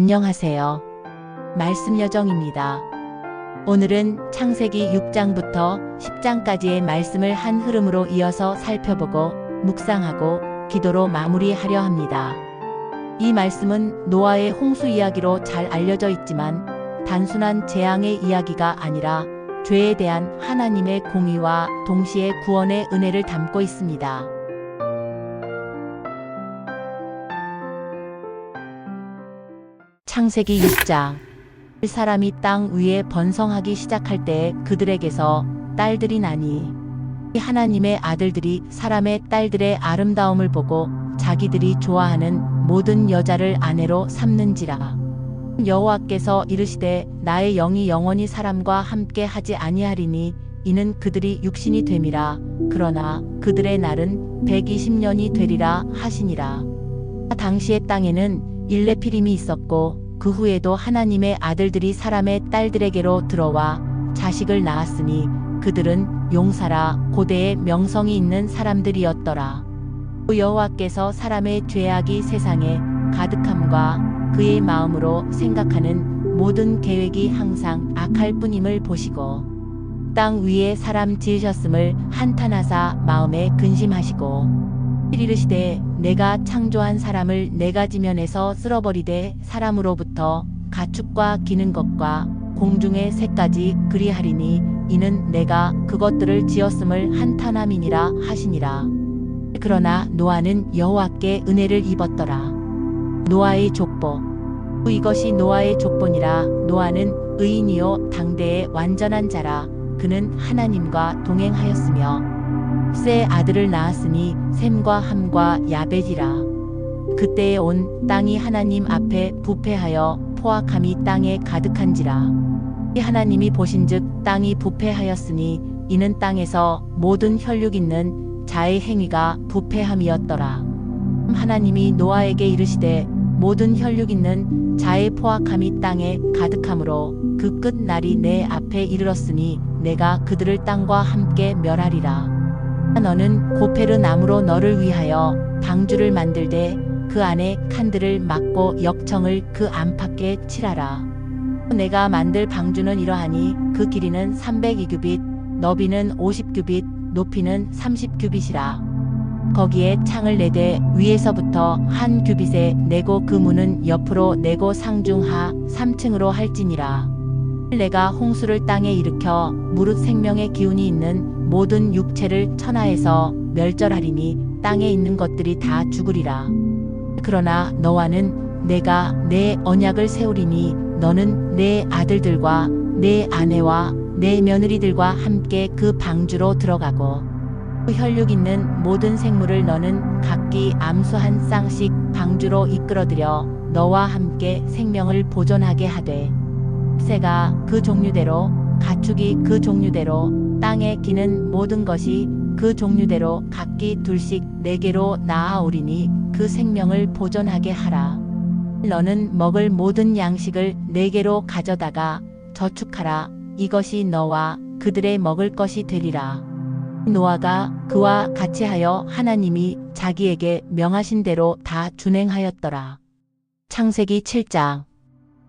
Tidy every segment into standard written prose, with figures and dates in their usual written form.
안녕하세요. 말씀 여정입니다. 오늘은 창세기 6장부터 10장까지의 말씀을 한 흐름으로 이어서 살펴보고 묵상하고 기도로 마무리하려 합니다. 이 말씀은 노아의 홍수 이야기로 잘 알려져 있지만 단순한 재앙의 이야기가 아니라 죄에 대한 하나님의 공의와 동시에 구원의 은혜를 담고 있습니다. 창세기 6장. 사람이 땅 위에 번성하기 시작할 때 그들에게서 딸들이 나니 하나님의 아들들이 사람의 딸들의 아름다움을 보고 자기들이 좋아하는 모든 여자를 아내로 삼는지라. 여호와께서 이르시되 나의 영이 영원히 사람과 함께 하지 아니하리니 이는 그들이 육신이 됨이라. 그러나 그들의 날은 120년이 되리라 하시니라. 당시의 땅에는 일레피림이 있었고 그 후에도 하나님의 아들들이 사람의 딸들에게로 들어와 자식을 낳았으니 그들은 용사라 고대의 명성이 있는 사람들이었더라. 여호와께서 사람의 죄악이 세상에 가득함과 그의 마음으로 생각하는 모든 계획이 항상 악할 뿐임을 보시고 땅 위에 사람 지으셨음을 한탄하사 마음에 근심하시고 이르시되 내가 창조한 사람을 네 가지 면에서 쓸어버리되 사람으로부터 가축과 기는 것과 공중의 새까지 그리하리니 이는 내가 그것들을 지었음을 한탄함이니라 하시니라. 그러나 노아는 여호와께 은혜를 입었더라. 노아의 족보. 이것이 노아의 족보니라. 노아는 의인이요 당대의 완전한 자라. 그는 하나님과 동행하였으며 세 아들을 낳았으니 셈과 함과 야벳이라. 그때에 온 땅이 하나님 앞에 부패하여 포악함이 땅에 가득한지라. 하나님이 보신즉 땅이 부패하였으니 이는 땅에서 모든 혈육 있는 자의 행위가 부패함이었더라. 하나님이 노아에게 이르시되 모든 혈육 있는 자의 포악함이 땅에 가득함으로 그 끝 날이 내 앞에 이르렀으니 내가 그들을 땅과 함께 멸하리라. 너는 고페르 나무로 너를 위하여 방주를 만들되 그 안에 칸들을 막고 역청을 그 안팎에 칠하라. 내가 만들 방주는 이러하니 그 길이는 302규빗, 너비는 50규빗, 높이는 30규빗이라. 거기에 창을 내되 위에서부터 한 규빗에 내고 그 문은 옆으로 내고 상중하 3층으로 할지니라. 내가 홍수를 땅에 일으켜 무릇 생명의 기운이 있는 모든 육체를 천하에서 멸절하리니 땅에 있는 것들이 다 죽으리라. 그러나 너와는 내가 내 언약을 세우리니 너는 내 아들들과 내 아내와 내 며느리들과 함께 그 방주로 들어가고 그 혈육 있는 모든 생물을 너는 각기 암수 한 쌍씩 방주로 이끌어들여 너와 함께 생명을 보존하게 하되 새가 그 종류대로 가축이 그 종류대로 땅에 기는 모든 것이 그 종류대로 각기 둘씩 네개로 낳아오리니 그 생명을 보존하게 하라. 너는 먹을 모든 양식을 네개로 가져다가 저축하라. 이것이 너와 그들의 먹을 것이 되리라. 노아가 그와 같이 하여 하나님이 자기에게 명하신 대로 다 준행하였더라. 창세기 7장.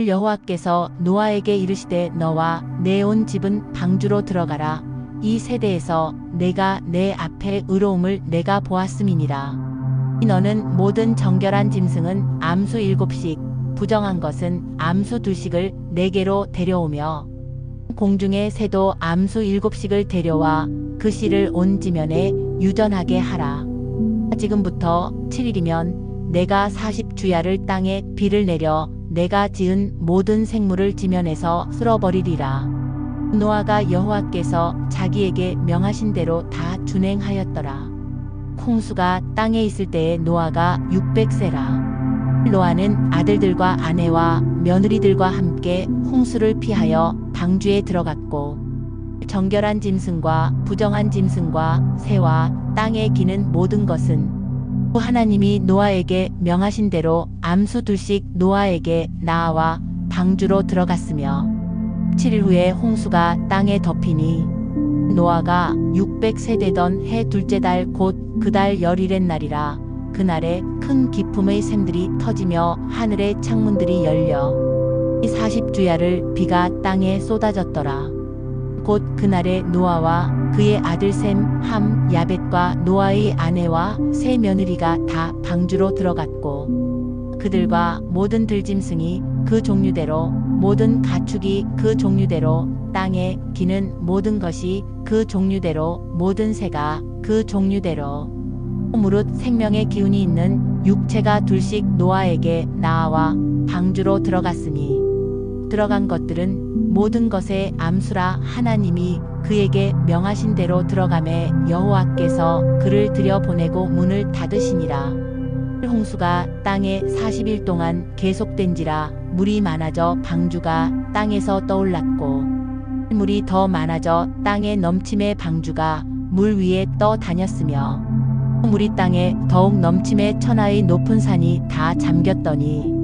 여호와께서 노아에게 이르시되 너와 내 온 집은 방주로 들어가라. 이 세대에서 내가 내 앞에 의로움을 내가 보았음이니라. 너는 모든 정결한 짐승은 암수 7씩 부정한 것은 암수 2씩을 4개로 데려오며 공중의 새도 암수 7씩을 데려와 그 씨를 온 지면에 유전하게 하라. 지금부터 7일이면 내가 40주야를 땅에 비를 내려 내가 지은 모든 생물을 지면에서 쓸어버리리라. 노아가 여호와께서 자기에게 명하신 대로 다 준행하였더라. 홍수가 땅에 있을 때에 노아가 600세라. 노아는 아들들과 아내와 며느리들과 함께 홍수를 피하여 방주에 들어갔고 정결한 짐승과 부정한 짐승과 새와 땅에 기는 모든 것은 하나님이 노아에게 명하신 대로 암수 2씩 노아에게 낳아와 방주로 들어갔으며 7일 후에 홍수가 땅에 덮이니 노아가 600세되던 해 둘째 달 곧 그 달 10일의 날이라. 그날에 큰 기품의 샘들이 터지며 하늘의 창문들이 열려 주야를 비가 땅에 쏟아졌더라. 곧 그날에 노아와 그의 아들 셈, 함, 야벳과 노아의 아내와 세 며느리가 다 방주로 들어갔고 그들과 모든 들짐승이 그 종류대로 모든 가축이 그 종류대로 땅에 기는 모든 것이 그 종류대로 모든 새가 그 종류대로 무릇 생명의 기운이 있는 육체가 둘씩 노아에게 나아와 방주로 들어갔으니 들어간 것들은 모든 것의 암수라 하나님이 그에게 명하신 대로 들어가매 여호와께서 그를 들여보내고 문을 닫으시니라. 홍수가 땅에 40일 동안 계속된지라 물이 많아져 방주가 땅에서 떠올랐고 물이 더 많아져 땅에 넘침에 방주가 물 위에 떠 다녔으며 물이 땅에 더욱 넘침에 천하의 높은 산이 다 잠겼더니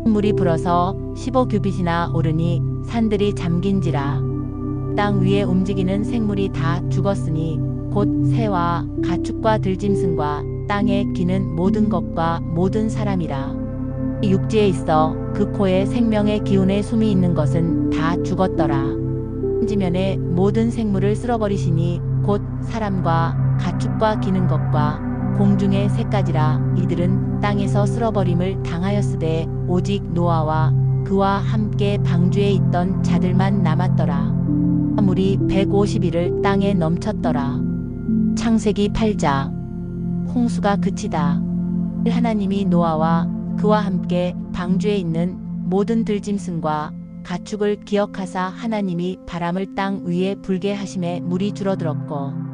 물이 불어서 15규빗이나 오르니 산들이 잠긴지라. 땅 위에 움직이는 생물이 다 죽었으니 곧 새와 가축과 들짐승과 땅에 기는 모든 것과 모든 사람이라. 육지에 있어 그 코에 생명의 기운의 숨이 있는 것은 다 죽었더라. 지면의 모든 생물을 쓸어버리시니 곧 사람과 가축과 기는 것과 공중의 새까지라. 이들은 땅에서 쓸어버림을 당하였으되 오직 노아와 그와 함께 방주에 있던 자들만 남았더라. 물이 150일을 땅에 넘쳤더라. 창세기 8장. 홍수가 그치다. 하나님이 노아와 그와 함께 방주에 있는 모든 들짐승과 가축을 기억하사 하나님이 바람을 땅 위에 불게 하심에 물이 줄어들었고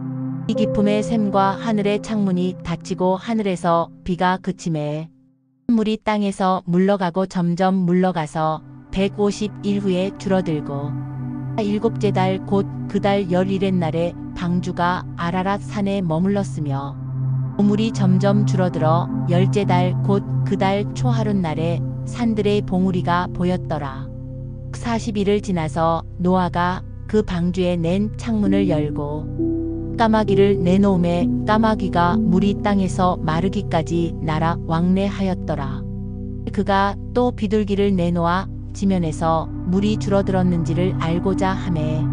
이 기품의 샘과 하늘의 창문이 닫히고 하늘에서 비가 그침에 물이 땅에서 물러가고 점점 물러가서 150일 후에 줄어들고 일곱째 달 곧 그 달 11의 날에 방주가 아라랏 산에 머물렀으며 물이 점점 줄어들어 열째 달 곧 그 달 초하룻 날에 산들의 봉우리가 보였더라. 40일을 지나서 노아가 그 방주에 낸 창문을 열고 까마귀를 내놓음에 까마귀가 물이 땅에서 마르기까지 날아 왕래하였더라. 그가 또 비둘기를 내놓아 지면에서 물이 줄어들었는지를 알고자 하매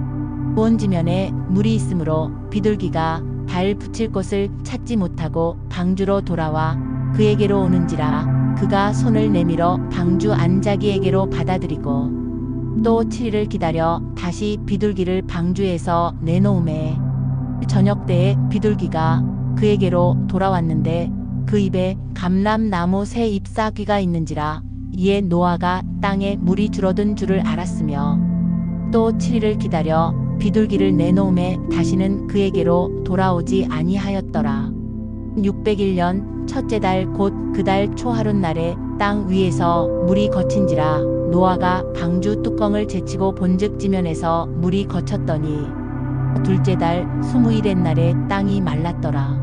온 지면에 물이 있으므로 비둘기가 발 붙일 곳을 찾지 못하고 방주로 돌아와 그에게로 오는지라. 그가 손을 내밀어 방주 안자기에게로 받아들이고 또 7일을 기다려 다시 비둘기를 방주에서 내놓음에 저녁 때에 비둘기가 그에게로 돌아왔는데 그 입에 감람나무 새 잎사귀가 있는지라. 이에 노아가 땅에 물이 줄어든 줄을 알았으며 또 7일을 기다려 비둘기를 내놓음에 다시는 그에게로 돌아오지 아니하였더라. 601년 첫째 달 곧 그 달 초하룻 날에 땅 위에서 물이 거친지라. 노아가 방주 뚜껑을 제치고 본즉 지면에서 물이 거쳤더니 둘째 달 20일의 날에 땅이 말랐더라.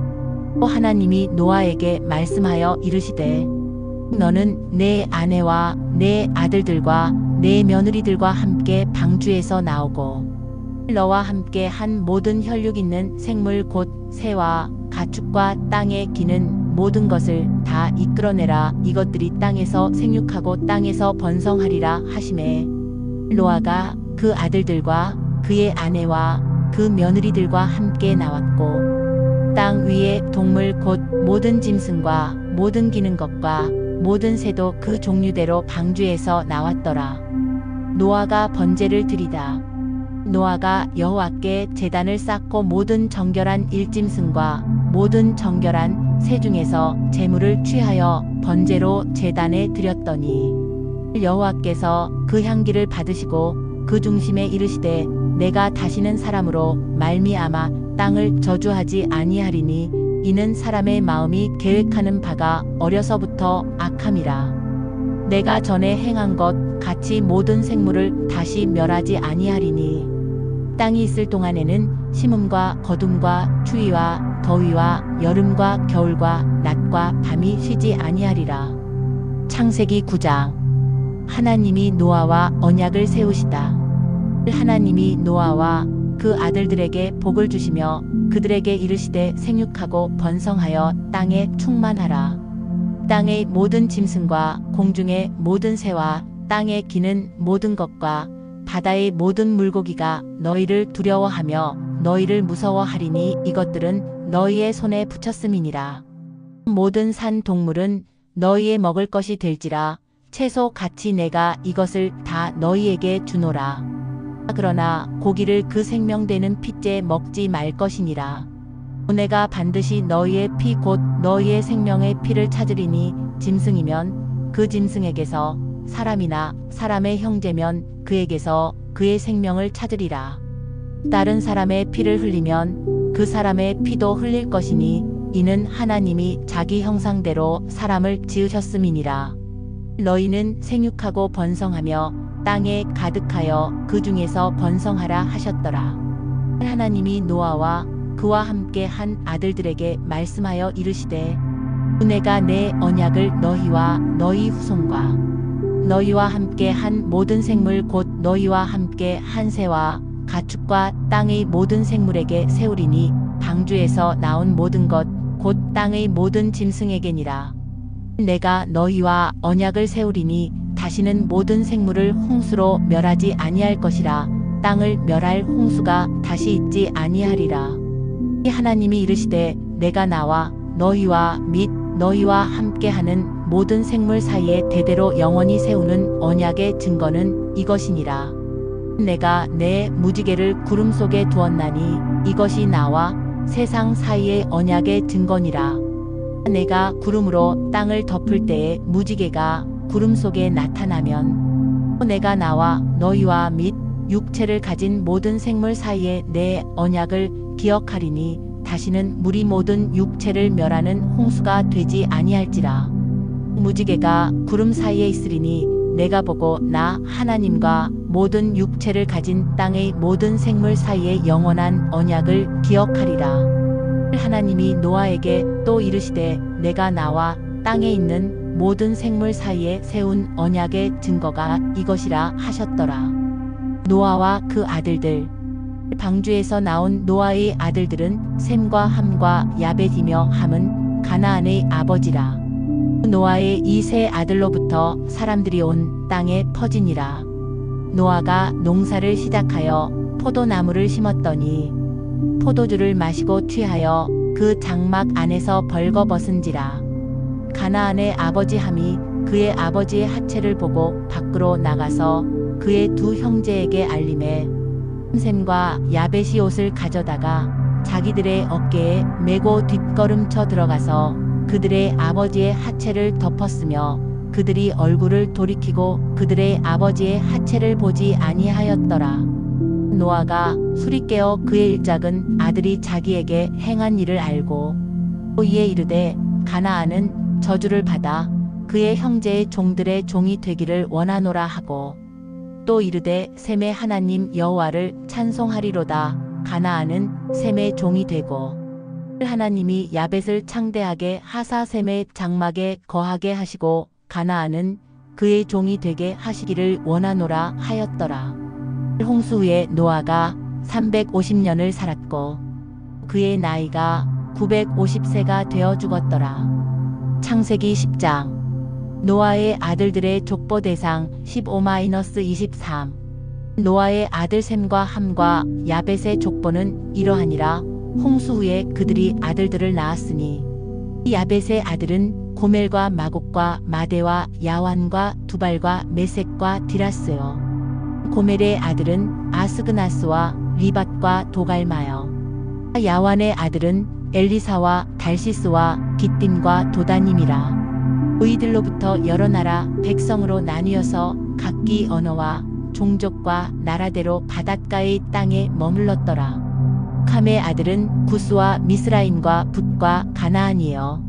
또 하나님이 노아에게 말씀하여 이르시되 너는 내 아내와 내 아들들과 내 며느리들과 함께 방주에서 나오고 너와 함께 한 모든 혈육 있는 생물 곧 새와 가축과 땅에 기는 모든 것을 다 이끌어내라. 이것들이 땅에서 생육하고 땅에서 번성하리라 하시매 노아가 그 아들들과 그의 아내와 그 며느리들과 함께 나왔고 땅 위의 동물 곧 모든 짐승과 모든 기는 것과 모든 새도 그 종류대로 방주에서 나왔더라. 노아가 번제를 드리다. 노아가 여호와께 제단을 쌓고 모든 정결한 일짐승과 모든 정결한 새 중에서 제물을 취하여 번제로 제단에 드렸더니 여호와께서 그 향기를 받으시고 그 중심에 이르시되 내가 다시는 사람으로 말미암아 땅을 저주하지 아니하리니 이는 사람의 마음이 계획하는 바가 어려서부터 악함이라. 내가 전에 행한 것 같이 모든 생물을 다시 멸하지 아니하리니 땅이 있을 동안에는 심음과 거둠과 추위와 더위와 여름과 겨울과 낮과 밤이 쉬지 아니하리라. 창세기 9장. 하나님이 노아와 언약을 세우시다. 하나님이 노아와 그 아들들에게 복을 주시며 그들에게 이르시되 생육하고 번성하여 땅에 충만하라. 땅의 모든 짐승과 공중의 모든 새와 땅에 기는 모든 것과 바다의 모든 물고기가 너희를 두려워하며 너희를 무서워하리니 이것들은 너희의 손에 붙였음이니라. 모든 산 동물은 너희의 먹을 것이 될지라. 채소 같이 내가 이것을 다 너희에게 주노라. 그러나 고기를 그 생명되는 핏째 먹지 말 것이니라. 내가 반드시 너희의 피 곧 너희의 생명의 피를 찾으리니 짐승이면 그 짐승에게서 사람이나 사람의 형제면 그에게서 그의 생명을 찾으리라. 다른 사람의 피를 흘리면 그 사람의 피도 흘릴 것이니 이는 하나님이 자기 형상대로 사람을 지으셨음이니라. 너희는 생육하고 번성하며 땅에 가득하여 그 중에서 번성하라 하셨더라. 하나님이 노아와 그와 함께 한 아들들에게 말씀하여 이르시되 내가 내 언약을 너희와 너희 후손과 너희와 함께 한 모든 생물 곧 너희와 함께 한 새와 가축과 땅의 모든 생물에게 세우리니 방주에서 나온 모든 것 곧 땅의 모든 짐승에게니라. 내가 너희와 언약을 세우리니 다시는 모든 생물을 홍수로 멸하지 아니할 것이라. 땅을 멸할 홍수가 다시 있지 아니하리라. 하나님이 이르시되 내가 나와 너희와 및 너희와 함께하는 모든 생물 사이에 대대로 영원히 세우는 언약의 증거는 이것이니라. 내가 내 무지개를 구름 속에 두었나니 이것이 나와 세상 사이의 언약의 증거니라. 내가 구름으로 땅을 덮을 때에 무지개가 구름 속에 나타나면 내가 나와 너희와 및 육체를 가진 모든 생물 사이에 내 언약을 기억하리니 다시는 물이 모든 육체를 멸하는 홍수가 되지 아니할지라. 무지개가 구름 사이에 있으리니 내가 보고 나 하나님과 모든 육체를 가진 땅의 모든 생물 사이에 영원한 언약을 기억하리라. 하나님이 노아에게 또 이르시되 내가 나와 땅에 있는 모든 생물 사이에 세운 언약의 증거가 이것이라 하셨더라. 노아와 그 아들들. 방주에서 나온 노아의 아들들은 셈과 함과 야벳이며 함은 가나안의 아버지라. 노아의 이 세 아들로부터 사람들이 온 땅에 퍼지니라. 노아가 농사를 시작하여 포도나무를 심었더니 포도주를 마시고 취하여 그 장막 안에서 벌거벗은지라. 가나안의 아버지 함이 그의 아버지의 하체를 보고 밖으로 나가서 그의 두 형제에게 알림해 셈과 야벳이 옷을 가져다가 자기들의 어깨에 메고 뒷걸음쳐 들어가서 그들의 아버지의 하체를 덮었으며 그들이 얼굴을 돌이키고 그들의 아버지의 하체를 보지 아니하였더라. 노아가 술이 깨어 그의 일작은 아들이 자기에게 행한 일을 알고 또 이에 이르되 가나안은 저주를 받아 그의 형제의 종들의 종이 되기를 원하노라 하고 또 이르되 셈의 하나님 여호와를 찬송하리로다. 가나안은 셈의 종이 되고 하나님이 야벳을 창대하게 하사 셈의 장막에 거하게 하시고 가나안은 그의 종이 되게 하시기를 원하노라 하였더라. 홍수 후에 노아가 350년을 살았고 그의 나이가 950세가 되어 죽었더라. 창세기 10장. 노아의 아들들의 족보 대상 15-23. 노아의 아들 셈과 함과 야벳의 족보는 이러하니라. 홍수 후에 그들이 아들들을 낳았으니 야벳의 아들은 고멜과 마곡과 마대와 야완과 두발과 메섹과 디라스요. 고멜의 아들은 아스그나스와 리밧과 도갈마요. 야완의 아들은 엘리사와 달시스와 깃딤과 도다님이라. 의들로부터 여러 나라 백성으로 나뉘어서 각기 언어와 종족과 나라대로 바닷가의 땅에 머물렀더라. 감의 아들은 구스와 미스라임과 붓과 가나안이요.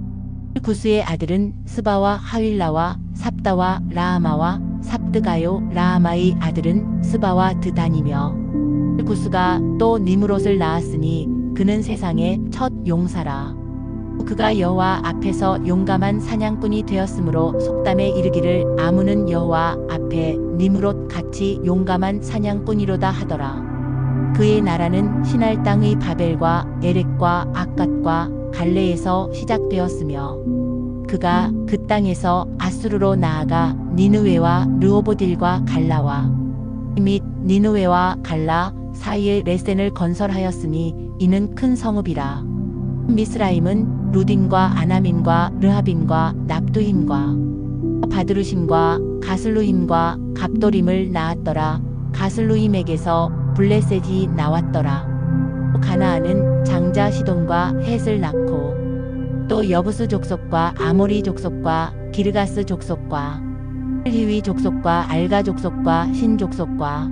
구스의 아들은 스바와 하윌라와 삽다와 라아마와 삽드가요. 라아마의 아들은 스바와 드단이며 구스가 또 니므롯을 낳았으니 그는 세상의 첫 용사라. 그가 여호와 앞에서 용감한 사냥꾼이 되었으므로 속담에 이르기를 아무는 여호와 앞에 니므롯 같이 용감한 사냥꾼이로다 하더라. 그의 나라는 시날 땅의 바벨과 에렉과 악갓과 갈레에서 시작되었으며 그가 그 땅에서 아수르로 나아가 니느웨와 르호보딜과 갈라와 및 니느웨와 갈라 사이에 레센을 건설하였으니 이는 큰 성읍이라. 미스라임은 루딘과 아나밈과 르하빔과 납두힘과 바드루심과 가슬루힘과 갑도림을 낳았더라. 가슬루힘에게서 블레셋이 나왔더라. 가나안은 장자 시돈과 헷을 낳고 또 여부스 족속과 아모리 족속과 기르가스 족속과 히위 족속과 알가 족속과 신 족속과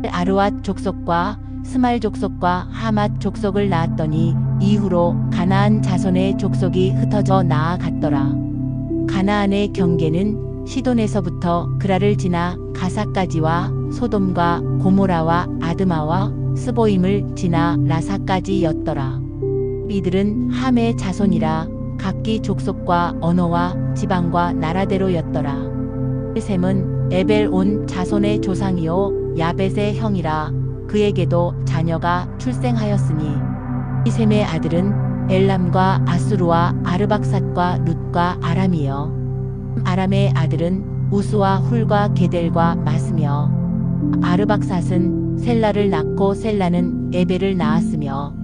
아르왓 족속과 스말 족속과 하맛 족속을 낳았더니 이후로 가나안 자손의 족속이 흩어져 나아갔더라. 가나안의 경계는 시돈에서부터 그라를 지나 가사까지와 소돔과 고모라와 아드마와 스보임을 지나 라사까지였더라. 이들은 함의 자손이라 각기 족속과 언어와 지방과 나라대로였더라. 셈은 에벨 온 자손의 조상이요 야벳의 형이라. 그에게도 자녀가 출생하였으니 이 셈의 아들은 엘람과 아수르와 아르박삿과 룻과 아람이요. 아람의 아들은 우스와 훌과 게델과 마스며 아르박삿은 셀라를 낳고 셀라는 에벨을 낳았으며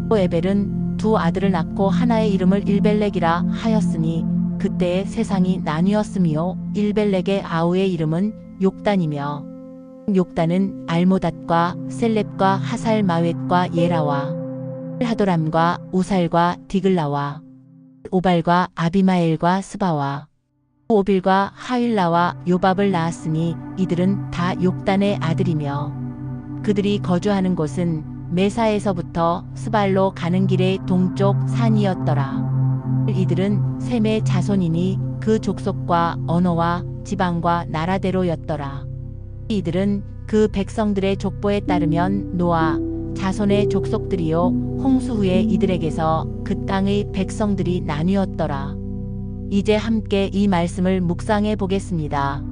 또 에벨은 두 아들을 낳고 하나의 이름을 일벨렉이라 하였으니 그때의 세상이 나뉘었으며 일벨렉의 아우의 이름은 욕단이며 욕단은 알모닷과 셀렙과 하살마웻과 예라와 하도람과 우살과 디글라와 오발과 아비마엘과 스바와 오빌과 하윌라와 요밥을 낳았으니 이들은 다 욕단의 아들이며 그들이 거주하는 곳은 메사에서부터 스발로 가는 길의 동쪽 산이었더라. 이들은 셈의 자손이니 그 족속과 언어와 지방과 나라대로였더라. 이들은 그 백성들의 족보에 따르면 노아 자손의 족속들이요 홍수 후에 이들에게서 그 땅의 백성들이 나뉘었더라. 이제 함께 이 말씀을 묵상해 보겠습니다.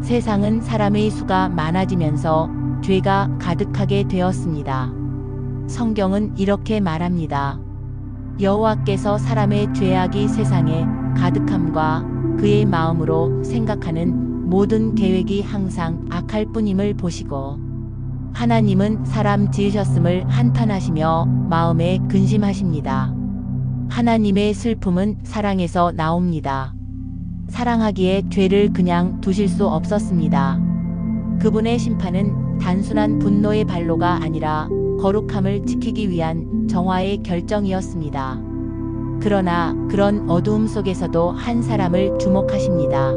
세상은 사람의 수가 많아지면서 죄가 가득하게 되었습니다. 성경은 이렇게 말합니다. 여호와께서 사람의 죄악이 세상에 가득함과 그의 마음으로 생각하는 모든 계획이 항상 악할 뿐임을 보시고 하나님은 사람 지으셨음을 한탄하시며 마음에 근심하십니다. 하나님의 슬픔은 사랑에서 나옵니다. 사랑하기에 죄를 그냥 두실 수 없었습니다. 그분의 심판은 단순한 분노의 발로가 아니라 거룩함을 지키기 위한 정화의 결정이었습니다. 그러나 그런 어두움 속에서도 한 사람을 주목하십니다.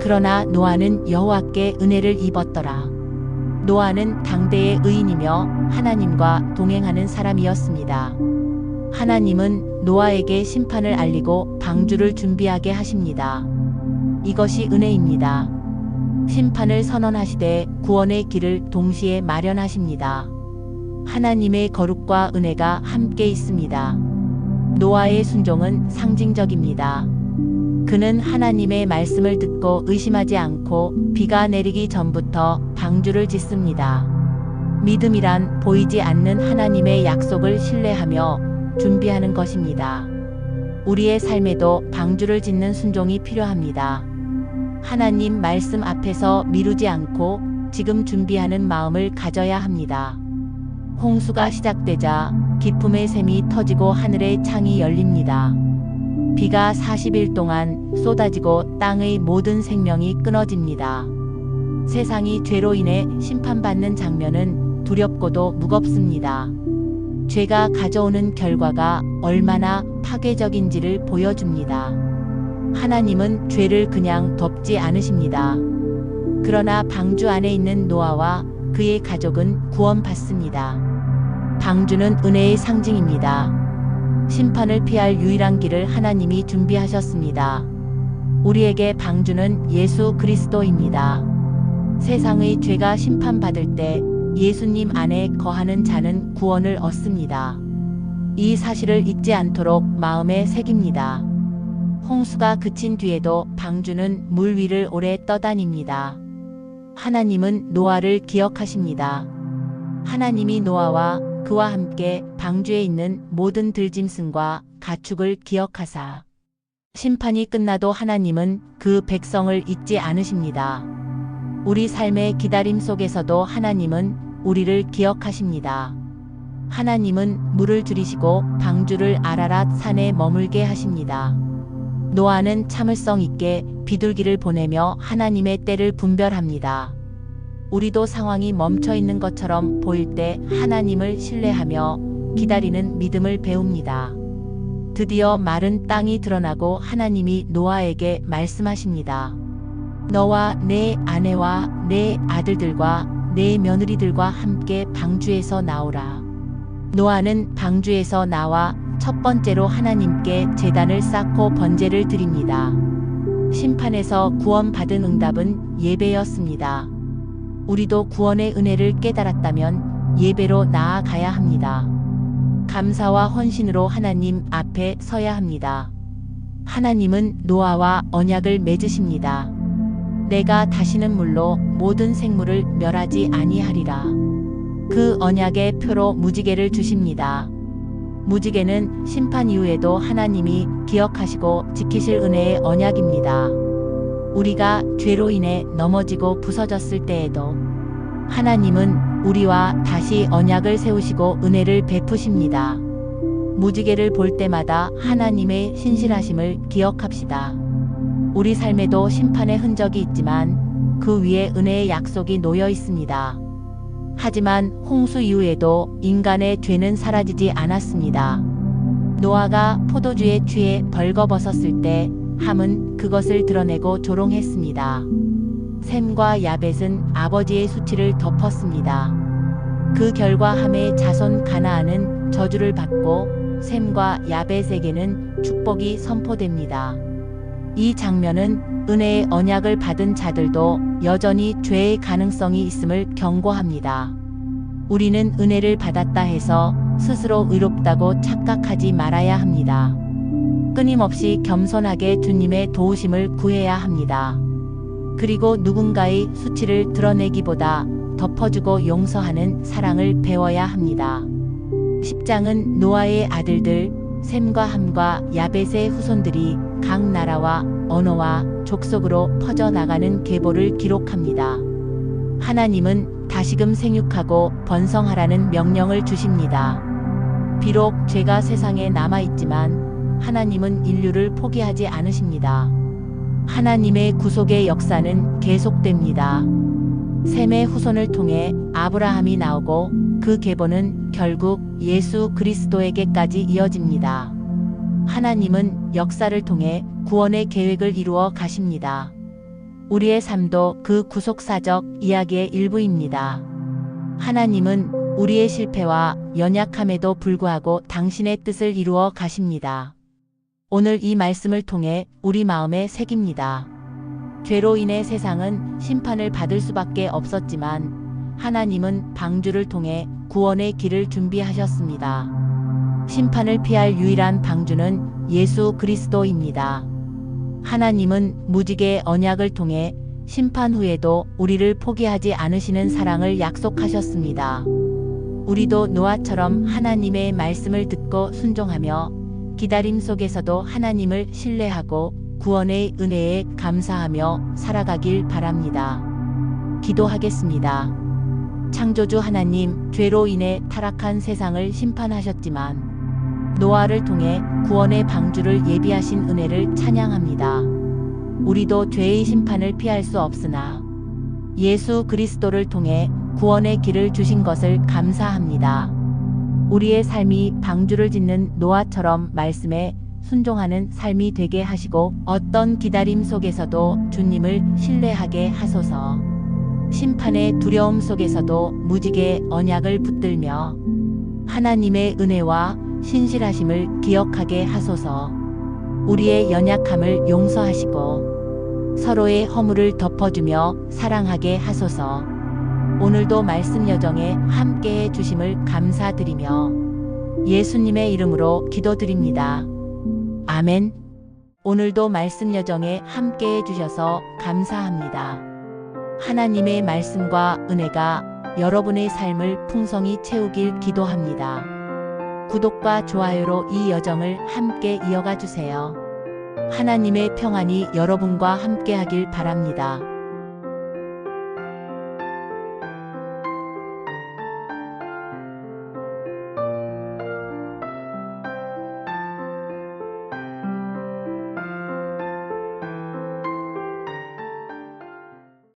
그러나 노아는 여호와께 은혜를 입었더라. 노아는 당대의 의인이며 하나님과 동행하는 사람이었습니다. 하나님은 노아에게 심판을 알리고 방주를 준비하게 하십니다. 이것이 은혜입니다. 심판을 선언하시되 구원의 길을 동시에 마련하십니다. 하나님의 거룩과 은혜가 함께 있습니다. 노아의 순종은 상징적입니다. 그는 하나님의 말씀을 듣고 의심하지 않고 비가 내리기 전부터 방주를 짓습니다. 믿음이란 보이지 않는 하나님의 약속을 신뢰하며 준비하는 것입니다. 우리의 삶에도 방주를 짓는 순종이 필요합니다. 하나님 말씀 앞에서 미루지 않고 지금 준비하는 마음을 가져야 합니다. 홍수가 시작되자 기쁨의 샘이 터지고 하늘의 창이 열립니다. 비가 40일 동안 쏟아지고 땅의 모든 생명이 끊어집니다. 세상이 죄로 인해 심판받는 장면은 두렵고도 무겁습니다. 죄가 가져오는 결과가 얼마나 파괴적인지를 보여줍니다. 하나님은 죄를 그냥 덮지 않으십니다. 그러나 방주 안에 있는 노아와 그의 가족은 구원받습니다. 방주는 은혜의 상징입니다. 심판을 피할 유일한 길을 하나님이 준비하셨습니다. 우리에게 방주는 예수 그리스도입니다. 세상의 죄가 심판받을 때 예수님 안에 거하는 자는 구원을 얻습니다. 이 사실을 잊지 않도록 마음에 새깁니다. 홍수가 그친 뒤에도 방주는 물 위를 오래 떠다닙니다. 하나님은 노아를 기억하십니다. 하나님이 노아와 그와 함께 방주에 있는 모든 들짐승과 가축을 기억하사 심판이 끝나도 하나님은 그 백성을 잊지 않으십니다. 우리 삶의 기다림 속에서도 하나님은 우리를 기억하십니다. 하나님은 물을 줄이시고 방주를 아라랏 산에 머물게 하십니다. 노아는 참을성 있게 비둘기를 보내며 하나님의 때를 분별합니다. 우리도 상황이 멈춰 있는 것처럼 보일 때 하나님을 신뢰하며 기다리는 믿음을 배웁니다. 드디어 마른 땅이 드러나고 하나님이 노아에게 말씀하십니다. 너와 내 아내와 내 아들들과 내 며느리들과 함께 방주에서 나오라. 노아는 방주에서 나와 첫 번째로 하나님께 제단을 쌓고 번제를 드립니다. 심판에서 구원받은 응답은 예배였습니다. 우리도 구원의 은혜를 깨달았다면 예배로 나아가야 합니다. 감사와 헌신으로 하나님 앞에 서야 합니다. 하나님은 노아와 언약을 맺으십니다. 내가 다시는 물로 모든 생물을 멸하지 아니하리라. 그 언약의 표로 무지개를 주십니다. 무지개는 심판 이후에도 하나님이 기억하시고 지키실 은혜의 언약입니다. 우리가 죄로 인해 넘어지고 부서졌을 때에도 하나님은 우리와 다시 언약을 세우시고 은혜를 베푸십니다. 무지개를 볼 때마다 하나님의 신실하심을 기억합시다. 우리 삶에도 심판의 흔적이 있지만 그 위에 은혜의 약속이 놓여 있습니다. 하지만 홍수 이후에도 인간의 죄는 사라지지 않았습니다. 노아가 포도주에 취해 벌거벗었을 때 함은 그것을 드러내고 조롱했습니다. 셈과 야벳은 아버지의 수치를 덮었습니다. 그 결과 함의 자손 가나안은 저주를 받고 셈과 야벳에게는 축복이 선포됩니다. 이 장면은 은혜의 언약을 받은 자들도 여전히 죄의 가능성이 있음을 경고합니다. 우리는 은혜를 받았다 해서 스스로 의롭다고 착각하지 말아야 합니다. 끊임없이 겸손하게 주님의 도우심을 구해야 합니다. 그리고 누군가의 수치를 드러내기보다 덮어주고 용서하는 사랑을 배워야 합니다. 10장은 노아의 아들들 셈과 함과 야벳의 후손들이 각 나라와 언어와 족속으로 퍼져나가는 계보를 기록합니다. 하나님은 다시금 생육하고 번성하라는 명령을 주십니다. 비록 죄가 세상에 남아있지만 하나님은 인류를 포기하지 않으십니다. 하나님의 구속의 역사는 계속됩니다. 셈의 후손을 통해 아브라함이 나오고 그 계보는 결국 예수 그리스도에게까지 이어집니다. 하나님은 역사를 통해 구원의 계획을 이루어 가십니다. 우리의 삶도 그 구속사적 이야기의 일부입니다. 하나님은 우리의 실패와 연약함에도 불구하고 당신의 뜻을 이루어 가십니다. 오늘 이 말씀을 통해 우리 마음에 새깁니다. 죄로 인해 세상은 심판을 받을 수밖에 없었지만 하나님은 방주를 통해 구원의 길을 준비하셨습니다. 심판을 피할 유일한 방주는 예수 그리스도입니다. 하나님은 무지개의 언약을 통해 심판 후에도 우리를 포기하지 않으시는 사랑을 약속하셨습니다. 우리도 노아처럼 하나님의 말씀을 듣고 순종하며 기다림 속에서도 하나님을 신뢰하고 구원의 은혜에 감사하며 살아가길 바랍니다. 기도하겠습니다. 창조주 하나님, 죄로 인해 타락한 세상을 심판하셨지만 노아를 통해 구원의 방주를 예비하신 은혜를 찬양합니다. 우리도 죄의 심판을 피할 수 없으나 예수 그리스도를 통해 구원의 길을 주신 것을 감사합니다. 우리의 삶이 방주를 짓는 노아처럼 말씀에 순종하는 삶이 되게 하시고 어떤 기다림 속에서도 주님을 신뢰하게 하소서. 심판의 두려움 속에서도 무지개 언약을 붙들며 하나님의 은혜와 신실하심을 기억하게 하소서. 우리의 연약함을 용서하시고 서로의 허물을 덮어주며 사랑하게 하소서. 오늘도 말씀 여정에 함께해 주심을 감사드리며 예수님의 이름으로 기도드립니다. 아멘. 오늘도 말씀 여정에 함께해 주셔서 감사합니다. 하나님의 말씀과 은혜가 여러분의 삶을 풍성히 채우길 기도합니다. 구독과 좋아요로 이 여정을 함께 이어가 주세요. 하나님의 평안이 여러분과 함께하길 바랍니다.